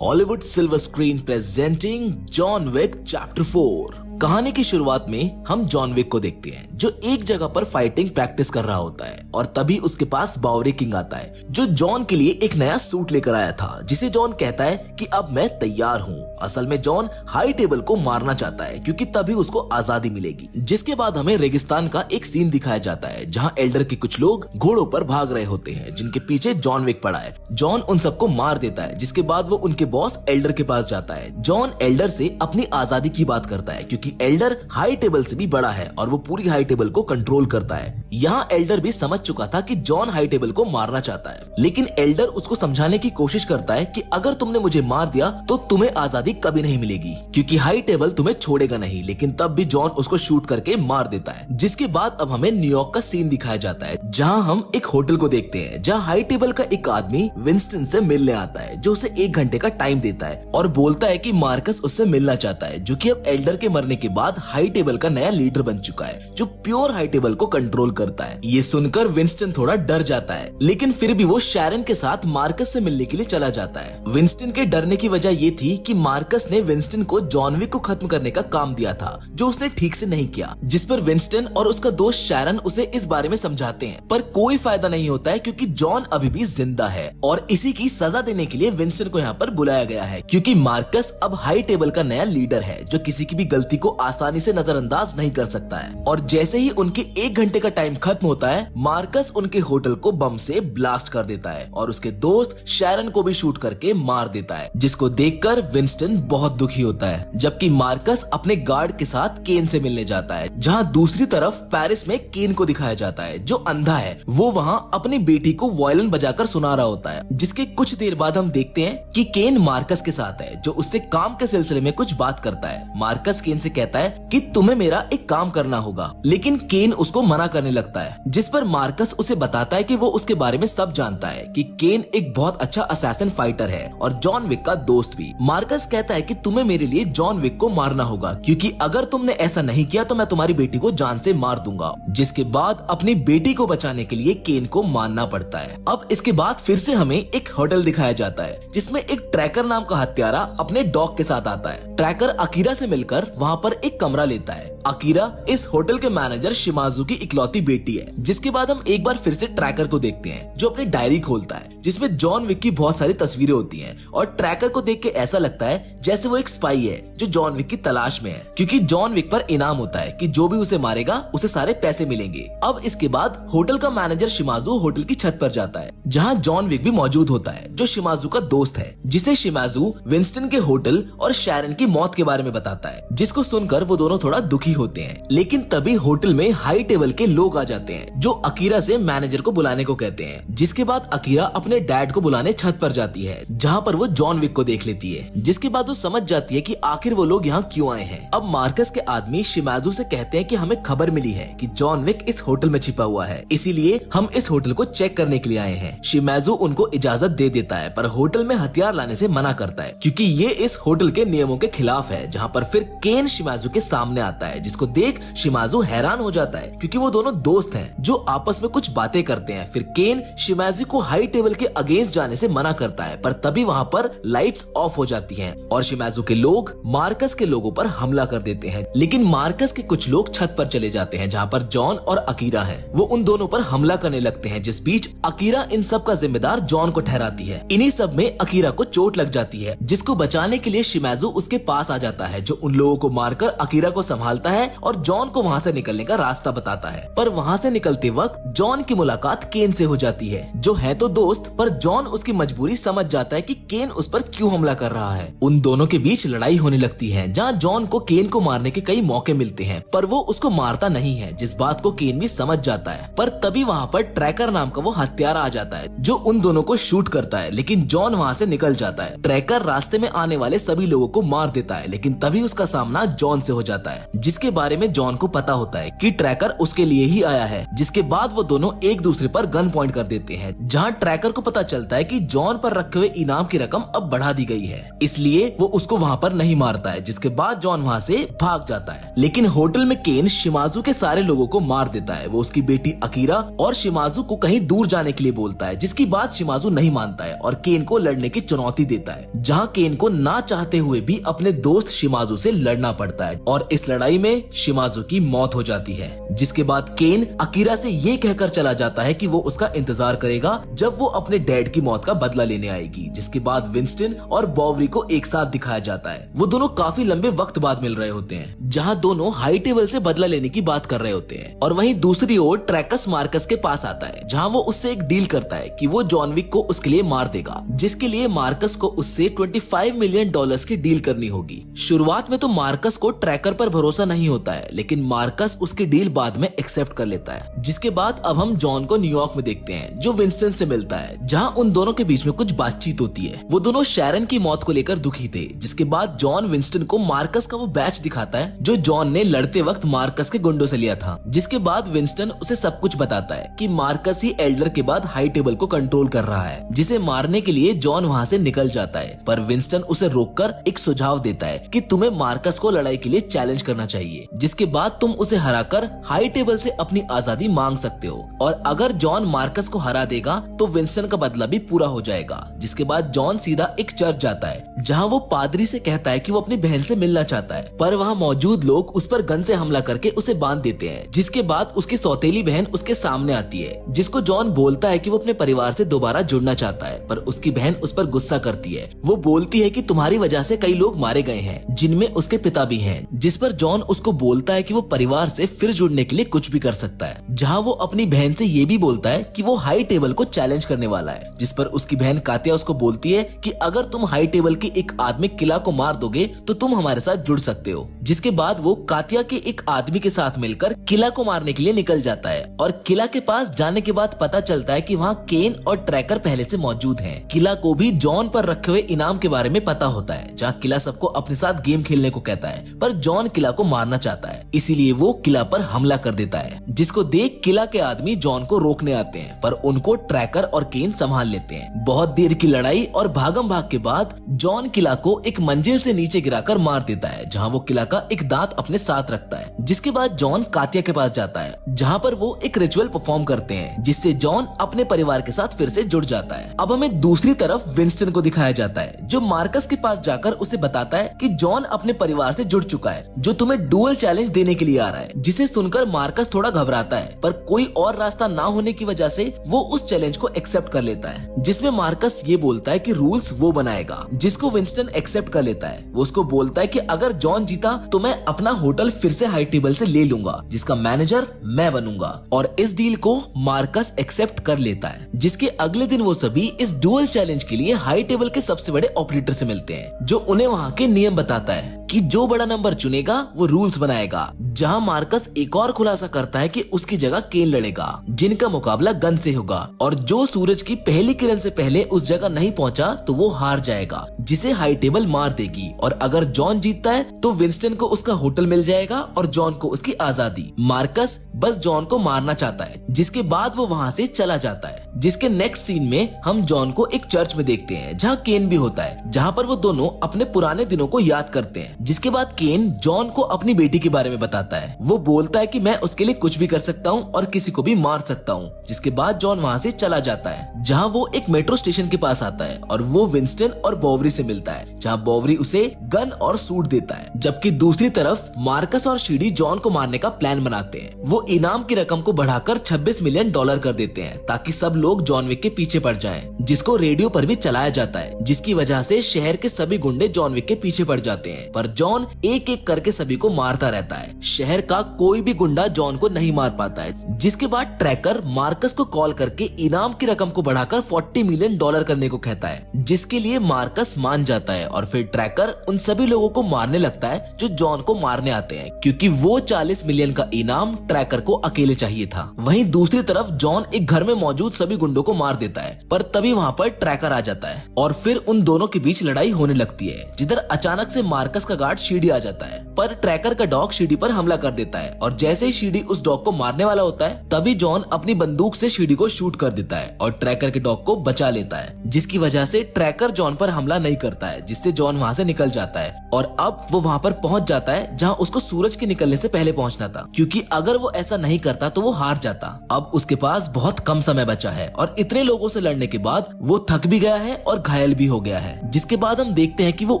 Hollywood silver screen presenting John Wick chapter 4। कहानी की शुरुआत में हम जॉन विक को देखते हैं जो एक जगह पर फाइटिंग प्रैक्टिस कर रहा होता है और तभी उसके पास बावरे किंग आता है जो जॉन के लिए एक नया सूट लेकर आया था, जिसे जॉन कहता है कि अब मैं तैयार हूँ। असल में जॉन हाई टेबल को मारना चाहता है क्योंकि तभी उसको आजादी मिलेगी। जिसके बाद हमें रेगिस्तान का एक सीन दिखाया जाता है जहाँ एल्डर के कुछ लोग घोड़ों पर भाग रहे होते हैं जिनके पीछे जॉन विक पड़ा है। जॉन उन सबको मार देता है जिसके बाद वो उनके बॉस एल्डर के पास जाता है। जॉन एल्डर से अपनी आजादी की बात करता है क्योंकि एल्डर हाई टेबल से भी बड़ा है और वो पूरी हाई टेबल को कंट्रोल करता है। यहाँ एल्डर भी समझ चुका था कि जॉन हाई टेबल को मारना चाहता है, लेकिन एल्डर उसको समझाने की कोशिश करता है कि अगर तुमने मुझे मार दिया तो तुम्हें आजादी कभी नहीं मिलेगी क्योंकि हाई टेबल तुम्हें छोड़ेगा नहीं। लेकिन तब भी जॉन उसको शूट करके मार देता है। जिसके बाद अब हमें न्यूयॉर्क का सीन दिखाया जाता है जहाँ हम एक होटल को देखते हैं जहाँ हाई टेबल का एक आदमी विंस्टन से मिलने आता है जो उसे 1 घंटे का टाइम देता है और बोलता है कि मार्कस उससे मिलना चाहता है जो कि अब एल्डर के मरने के बाद हाई टेबल का नया लीडर बन चुका है जो प्योर हाई टेबल को कंट्रोल करता है। ये सुनकर विंस्टन थोड़ा डर जाता है, लेकिन फिर भी वो शैरन के साथ मार्कस से मिलने के लिए चला जाता है। विंस्टन के डरने की वजह ये थी कि मार्कस ने विंस्टन को जॉन विक को खत्म करने का काम दिया था जो उसने ठीक से नहीं किया, जिस पर विंस्टन और उसका दोस्त शैरन उसे इस बारे में समझाते हैं, पर कोई फायदा नहीं होता है क्योंकि जॉन अभी भी जिंदा है और इसी की सजा देने के लिए विंस्टन को यहाँ पर बुलाया गया है क्योंकि मार्कस अब हाई टेबल का नया लीडर है जो किसी की भी गलती को आसानी से नजरअंदाज नहीं कर सकता है। और जैसे ही उनके 1 घंटे का टाइम खत्म होता है, मार्कस उनके होटल को बम से ब्लास्ट कर देता है और उसके दोस्त शैरन को भी शूट करके मार देता है, जिसको देखकर विंस्टन बहुत दुखी होता है। जबकि मार्कस अपने गार्ड के साथ केन से मिलने जाता है, जहां दूसरी तरफ पेरिस में केन को दिखाया जाता है जो अंधा है। वो वहां अपनी बेटी को वायलिन बजाकर सुना रहा होता है। जिसके कुछ देर बाद हम देखते हैं कि केन मार्कस के साथ है जो उससे काम के सिलसिले में कुछ बात करता है। मार्कस केन से कहता है कि तुम्हें मेरा एक काम करना होगा, लेकिन केन उसको मना करने लगता है, जिस पर मार्कस उसे बताता है कि वो उसके बारे में सब जानता है कि केन एक बहुत अच्छा असैसिन फाइटर है और जॉन विक का दोस्त भी। मार्कस कहता है कि तुम्हें मेरे लिए जॉन विक को मारना होगा क्योंकि अगर तुमने ऐसा नहीं किया तो मैं तुम्हारी बेटी को जान से मार दूंगा। जिसके बाद अपनी बेटी को बचाने के लिए केन को मारना पड़ता है। अब इसके बाद फिर से हमें एक होटल दिखाया जाता है जिसमें एक ट्रैकर नाम का हत्यारा अपने डॉग के साथ आता है। ट्रैकर अकीरा से मिलकर वहाँ पर एक कमरा लेता है। अकीरा इस होटल के मैनेजर शिमाजू की इकलौती बेटी है। जिसके बाद हम एक बार फिर से ट्रैकर को देखते हैं जो अपनी डायरी खोलता है जिसमें जॉन विक की बहुत सारी तस्वीरें होती हैं और ट्रैकर को देख के ऐसा लगता है जैसे वो एक स्पाई है जो जॉन विक की तलाश में है क्योंकि जॉन विक पर इनाम होता है कि जो भी उसे मारेगा उसे सारे पैसे मिलेंगे। अब इसके बाद होटल का मैनेजर शिमाजू होटल की छत पर जाता है जहाँ जॉन विक भी मौजूद होता है जो शिमाजू का दोस्त है, जिसे शिमाजू विंस्टन के होटल और शैरन की मौत के बारे में बताता है, जिसको सुनकर वो दोनों थोड़ा दुखी होते हैं। लेकिन तभी होटल में हाई टेबल के लोग आ जाते हैं जो अकीरा से मैनेजर को बुलाने को कहते हैं। जिसके बाद अकीरा अपने डैड को बुलाने छत पर जाती है जहाँ पर वो जॉन विक को देख लेती है। जिसके बाद वो समझ जाती है कि आखिर वो लोग यहाँ क्यों आए हैं। अब मार्कस के आदमी शिमाजू से कहते हैं कि हमें खबर मिली है कि जॉन विक इस होटल में छिपा हुआ है, इसीलिए हम इस होटल को चेक करने के लिए आए हैं। शिमाजू उनको इजाजत दे देता है पर होटल में हथियार लाने से मना करता है क्योंकि ये इस होटल के नियमों के खिलाफ है। जहाँ पर फिर केन शिमाजू के सामने आता है जिसको देख शिमाजू हैरान हो जाता है क्योंकि वो दोनों दोस्त हैं जो आपस में कुछ बातें करते हैं। फिर केन शिमाजू को हाई टेबल के अगेंस्ट जाने से मना करता है पर तभी वहाँ पर लाइट्स ऑफ हो जाती हैं और शिमाजू के लोग मार्कस के लोगों पर हमला कर देते हैं। लेकिन मार्कस के कुछ लोग छत पर चले जाते हैं जहाँ पर जॉन और अकीरा है। वो उन दोनों पर हमला करने लगते हैं, जिस बीच अकीरा इन सब का जिम्मेदार जॉन को ठहराती है। इन्हीं सब में अकीरा को चोट लग जाती है जिसको बचाने के लिए शिमाजू उसके पास आ जाता है जो उन लोगों को मारकर अकीरा को संभालता है और जॉन को वहाँ से निकलने का रास्ता बताता है। पर वहाँ से निकलते वक्त जॉन की मुलाकात केन से हो जाती है जो है तो दोस्त, पर जॉन उसकी मजबूरी समझ जाता है कि केन उस पर क्यों हमला कर रहा है। उन दोनों के बीच लड़ाई होने लगती है जहाँ जॉन को केन को मारने के कई मौके मिलते हैं पर वो उसको मारता नहीं है, जिस बात को केन भी समझ जाता है। पर तभी वहाँ पर ट्रैकर नाम का वो हत्यारा आ जाता है जो उन दोनों को शूट करता है, लेकिन जॉन वहाँ से निकल जाता है। ट्रैकर रास्ते में आने वाले सभी लोगों को मार देता है, लेकिन तभी उसका सामना जॉन से हो जाता है, जिसके जिसके बारे में जॉन को पता होता है कि ट्रैकर उसके लिए ही आया है। जिसके बाद वो दोनों एक दूसरे पर गन पॉइंट कर देते हैं, जहाँ ट्रैकर को पता चलता है कि जॉन पर रखे हुए इनाम की रकम अब बढ़ा दी गई है, इसलिए वो उसको वहाँ पर नहीं मारता है। जिसके बाद जॉन वहाँ से भाग जाता है, लेकिन होटल में केन शिमाजू के सारे लोगों को मार देता है। वो उसकी बेटी अकीरा और शिमाजू को कहीं दूर जाने के लिए बोलता है, जिसकी बात शिमाजू नहीं मानता है और केन को लड़ने की चुनौती देता है, जहाँ केन को ना चाहते हुए भी अपने दोस्त शिमाजू से लड़ना पड़ता है और इस लड़ाई में शिमाजू की मौत हो जाती है। जिसके बाद केन अकीरा से ये कहकर चला जाता है कि वो उसका इंतजार करेगा जब वो अपने डैड की मौत का बदला लेने आएगी। जिसके बाद विंस्टन और बॉवरी को एक साथ दिखाया जाता है। वो दोनों काफी लंबे वक्त बाद मिल रहे होते हैं, जहाँ दोनों हाई टेबल से बदला लेने की बात कर रहे होते हैं। और वहीं दूसरी ओर ट्रैकस मार्कस के पास आता है, जहाँ वो उससे एक डील करता है कि वो जॉन विक को उसके लिए मार देगा, जिसके लिए मार्कस को उससे $25 मिलियन की डील करनी होगी। शुरुआत में तो मार्कस को ट्रैकर पर भरोसा नहीं होता है, लेकिन मार्कस उसकी डील बाद में एक्सेप्ट कर लेता है। जिसके बाद अब हम जॉन को न्यूयॉर्क में देखते हैं, जो विंस्टन से मिलता है, जहाँ उन दोनों के बीच में कुछ बातचीत होती है। वो दोनों शैरन की मौत को लेकर दुखी थे। जिसके बाद जॉन विंस्टन को मार्कस का वो बैच दिखाता है जो जॉन ने लड़ते वक्त मार्कस के गुंडों से लिया था। जिसके बाद विंस्टन उसे सब कुछ बताता है कि मार्कस ही एल्डर के बाद हाई टेबल को कंट्रोल कर रहा है, जिसे मारने के लिए जॉन वहाँ से निकल जाता है। पर विंस्टन उसे रोककर एक सुझाव देता है कि तुम्हें मार्कस को लड़ाई के लिए चैलेंज करना चाहिए, जिसके बाद तुम उसे हराकर हाई टेबल से अपनी आजादी मांग सकते हो, और अगर जॉन मार्कस को हरा देगा तो विंस्टन का बदला भी पूरा हो जाएगा। जिसके बाद जॉन सीधा एक चर्च जाता है, जहाँ वो पादरी से कहता है कि वो अपनी बहन से मिलना चाहता है, पर वहाँ मौजूद लोग उस पर गन से हमला करके उसे बांध देते हैं। जिसके बाद उसकी सौतेली बहन उसके सामने आती है, जिसको जॉन बोलता है कि वो अपने परिवार से दोबारा जुड़ना चाहता है, पर उसकी बहन उस पर गुस्सा करती है। वो बोलती है कि तुम्हारी वजह से कई लोग मारे गए हैं, जिनमें उसके पिता भी हैं। जिस पर जॉन उसको बोलता है कि वो परिवार से फिर जुड़ने के लिए कुछ भी कर सकता है, जहाँ वो अपनी बहन से ये भी बोलता है कि वो हाई टेबल को चैलेंज करने वाला है। जिस पर उसकी बहन कातिया उसको बोलती है कि अगर तुम हाई टेबल के एक आदमी किला को मार दोगे तो तुम हमारे साथ जुड़ सकते हो। जिसके बाद वो कातिया के एक आदमी के साथ मिलकर किला को मारने के लिए निकल जाता है, और किला के पास जाने के बाद पता चलता है कि वहाँ केन और ट्रैकर पहले से मौजूद हैं। किला को भी जॉन पर रखे हुए इनाम के बारे में पता होता है, जहाँ किला सबको अपने साथ गेम खेलने को कहता है, पर जॉन किला को मारना चाहता है, इसीलिए वो किला पर हमला कर देता है। जिसको देख किला के आदमी जॉन को रोकने आते हैं, पर उनको ट्रैकर और केन संभाल लेते हैं। बहुत देर की लड़ाई और भागम भाग के बाद जॉन किला को एक मंजिल से नीचे गिराकर मार देता है, जहाँ वो किला का एक दांत अपने साथ रखता है। जिसके बाद जॉन कातिया के पास जाता है, जहाँ पर वो एक रिचुअल परफॉर्म करते हैं, जिससे जॉन अपने परिवार के साथ फिर से जुड़ जाता है। अब हमें दूसरी तरफ विंस्टन को दिखाया जाता है, जो मार्कस के पास जाकर उसे बताता है कि जॉन अपने परिवार से जुड़ चुका है, जो तुम्हें डुअल चैलेंज देने के लिए आ रहा है। जिसे सुनकर मार्कस थोड़ा घबराता है, पर कोई और रास्ता ना होने की वजह से वो उस चैलेंज को एक्सेप्ट कर लेता है, जिसमें मार्कस ये बोलता है कि रूल्स वो बनाएगा, जिसको विंस्टन एक्सेप्ट कर लेता है। वो उसको बोलता है कि अगर जॉन जीता तो मैं अपना होटल फिर से हाई टेबल से ले लूंगा, जिसका मैनेजर मैं बनूंगा, और इस डील को मार्कस एक्सेप्ट कर लेता है। जिसके अगले दिन वो सभी इस डुअल चैलेंज के लिए हाई टेबल के सबसे बड़े ऑपरेटर से मिलते हैं, जो उन्हें वहाँ के नियम बताता है कि जो बड़ा नंबर चुनेगा वो रूल्स बनाएगा। जहाँ मार्कस एक और खुलासा करता है कि उसकी जगह केन लड़ेगा, जिनका मुकाबला गन से होगा, और जो सूरज की पहली किरण से पहले उस जगह नहीं पहुंचा तो वो हार जाएगा, जिसे हाई टेबल मार देगी। और अगर जॉन जीतता है तो विंस्टन को उसका होटल मिल जाएगा और जॉन को उसकी आजादी। मार्कस बस जॉन को मारना चाहता है, जिसके बाद वो वहाँ से चला जाता है। जिसके नेक्स्ट सीन में हम जॉन को एक चर्च में देखते हैं, जहाँ केन भी होता है, जहाँ पर वो दोनों अपने पुराने दिनों को याद करते हैं। जिसके बाद केन जॉन को अपनी बेटी के बारे में बताता है। वो बोलता है कि मैं उसके लिए कुछ भी कर सकता हूँ और किसी को भी मार सकता हूँ। जिसके बाद जॉन वहाँ से चला जाता है, जहाँ वो एक मेट्रो स्टेशन के पास आता है और वो विंस्टन और बॉवरी से मिलता है, जहाँ बॉवरी उसे गन और सूट देता है। जबकि दूसरी तरफ मार्कस और शीडी जॉन को मारने का प्लान बनाते हैं। वो इनाम की रकम को बढ़ाकर $26 मिलियन कर देते हैं, ताकि सब लोग जॉन विक के पीछे पड़ जाएं, जिसको रेडियो पर भी चलाया जाता है, जिसकी वजह से शहर के सभी गुंडे जॉन विक के पीछे पड़ जाते हैं। पर जॉन एक एक करके सभी को मारता रहता है। शहर का कोई भी गुंडा जॉन को नहीं मार पाता है। जिसके बाद ट्रैकर मार्कस को कॉल करके इनाम की रकम को बढ़ाकर $40 मिलियन करने को कहता है, जिसके लिए मार्कस मान जाता है और फिर ट्रैकर उन सभी लोगों को मारने लगता है जो जॉन को मारने आते हैं, क्योंकि वो 40 मिलियन का इनाम ट्रैकर को अकेले चाहिए था। वहीं दूसरी तरफ जॉन एक घर में मौजूद सभी गुंडों को मार देता है, पर तभी वहाँ पर ट्रैकर आ जाता है और फिर उन दोनों के बीच लड़ाई होने लगती है, जिधर अचानक से मार्कस का गार्ड शीडी आ जाता है, पर ट्रैकर का डॉग शीडी पर हमला कर देता है और जैसे ही शीडी उस डॉग को मारने वाला होता है तभी जॉन अपनी बंदूक से शीडी को शूट कर देता है और ट्रैकर के डॉग को बचा लेता है, जिसकी वजह से ट्रैकर जॉन पर हमला नहीं करता है, जिससे जॉन वहाँ से निकल जाता है और अब वो वहाँ पर पहुंच जाता है जहाँ उसको सूरज के निकलने से पहले पहुंचना था, क्योंकि अगर वो ऐसा नहीं करता तो वो हार जाता। अब उसके पास बहुत कम समय बचा है और इतने लोगों से लड़ने के बाद वो थक भी गया है और घायल भी हो गया है, जिसके बाद हम देखते हैं कि वो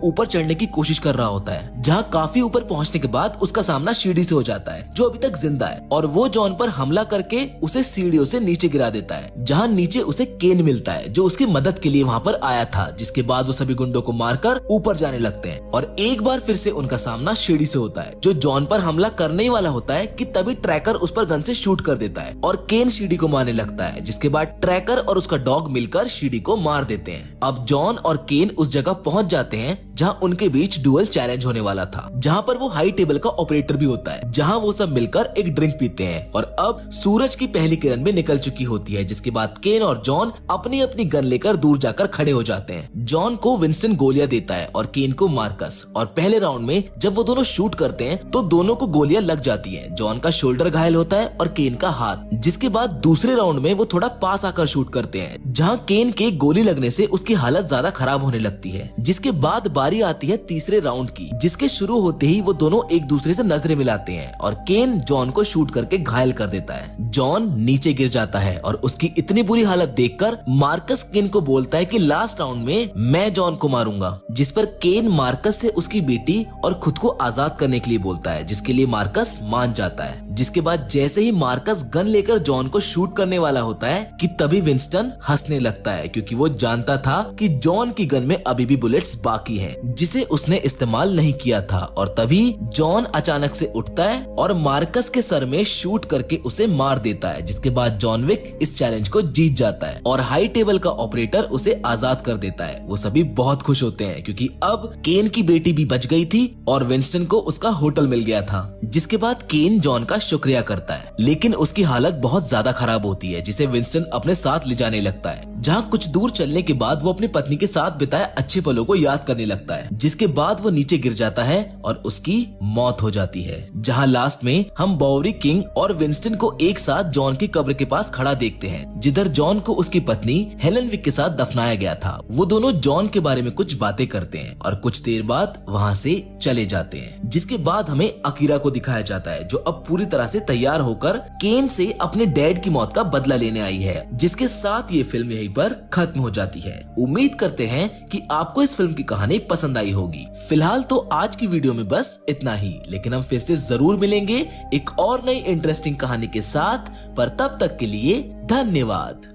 ऊपर चढ़ने की कोशिश कर रहा होता है, जहाँ काफी ऊपर पहुंचने के बाद उसका सामना सीढ़ी से हो जाता है जो अभी तक जिंदा है और वो जॉन पर हमला करके उसे सीढ़ियों से नीचे गिरा देता है, जहाँ नीचे उसे केन मिलता है जो उसकी मदद के लिए वहाँ पर आया था, जिसके बाद वो सभी गुंडों को मारकर ऊपर जाने लगते हैं और एक बार फिर से उनका सामना सीढ़ी से होता है जो जॉन पर हमला करने ही वाला होता है कि तभी ट्रैकर उस पर गन से शूट कर देता है और केन सीढ़ी को मारने लगता है, जिसके बाद ट्रैकर और उसका डॉग मिलकर सीढ़ी को मार देते हैं। अब जॉन और केन उस जगह पहुंच जाते हैं जहां उनके बीच डुअल चैलेंज होने वाला था, जहां पर वो हाई टेबल का ऑपरेटर भी होता है, जहां वो सब मिलकर एक ड्रिंक पीते हैं और अब सूरज की पहली किरण भी निकल चुकी होती है, जिसके बाद केन और जॉन अपनी अपनी गन लेकर दूर जाकर खड़े हो जाते हैं। जॉन को विंस्टन गोलियां देता है और केन को मार्कस, और पहले राउंड में जब वो दोनों शूट करते हैं तो दोनों को गोलियां लग जाती हैं। जॉन का शोल्डर घायल होता है और केन का हाथ, जिसके बाद दूसरे राउंड में वो थोड़ा पास आकर शूट करते हैं, जहां केन के गोली लगने से उसकी हालत ज्यादा खराब होने लगती है। जिसके बाद बारी आती है तीसरे राउंड की, जिसके शुरू होते ही वो दोनों एक दूसरे से नजरें मिलाते हैं और केन जॉन को शूट करके घायल कर देता है। जॉन नीचे गिर जाता है और उसकी इतनी बुरी हालत देखकर मार्कस केन को बोलता है कि लास्ट राउंड में मैं जॉन को मारूंगा, जिस पर केन मार्कस से उसकी बेटी और खुद को आजाद करने के लिए बोलता है, जिसके लिए मार्कस मान जाता है। जिसके बाद जैसे ही मार्कस गन लेकर जॉन को शूट करने वाला होता है कि तभी विंस्टन हंसने लगता है, क्योंकि वो जानता था कि जॉन की गन में अभी भी बुलेट्स बाकी हैं, जिसे उसने इस्तेमाल नहीं किया था। और तभी जॉन अचानक से उठता है और मार्कस के सर में शूट करके उसे मार देता है, जिसके बाद जॉन विक इस चैलेंज को जीत जाता है और हाई टेबल का ऑपरेटर उसे आजाद कर देता है। वो सभी बहुत खुश होते हैं क्योंकि अब केन की बेटी भी बच गई थी और विंस्टन को उसका होटल मिल गया था। जिसके बाद केन जॉन का शुक्रिया करता है, लेकिन उसकी हालत बहुत ज्यादा खराब होती है, जिसे विंस्टन अपने साथ ले जाने लगता है, जहाँ कुछ दूर चलने के बाद वो अपनी पत्नी के साथ बिताए अच्छे पलों को याद करने लगता है। जिसके बाद वो नीचे गिर जाता है और उसकी मौत हो जाती है, जहाँ लास्ट में हम बॉवरी किंग और विंस्टन को एक साथ जॉन की कब्र के पास खड़ा देखते हैं, जिधर जॉन को उसकी पत्नी हेलन विक के साथ दफनाया गया था। वो दोनों जॉन के बारे में कुछ बातें करते हैं और कुछ देर बाद वहाँ से चले जाते हैं। जिसके बाद हमें अकीरा को दिखाया जाता है, जो अब पूरी तरह से तैयार होकर केन से अपने डैड की मौत का बदला लेने आई है। जिसके साथ ये फिल्म यहीं पर खत्म हो जाती है। उम्मीद करते हैं कि आपको इस फिल्म की कहानी पसंद आई होगी। फिलहाल तो आज की वीडियो में बस इतना ही, लेकिन हम फिर से जरूर मिलेंगे एक और नई इंटरेस्टिंग कहानी के साथ, पर तब तक के लिए धन्यवाद।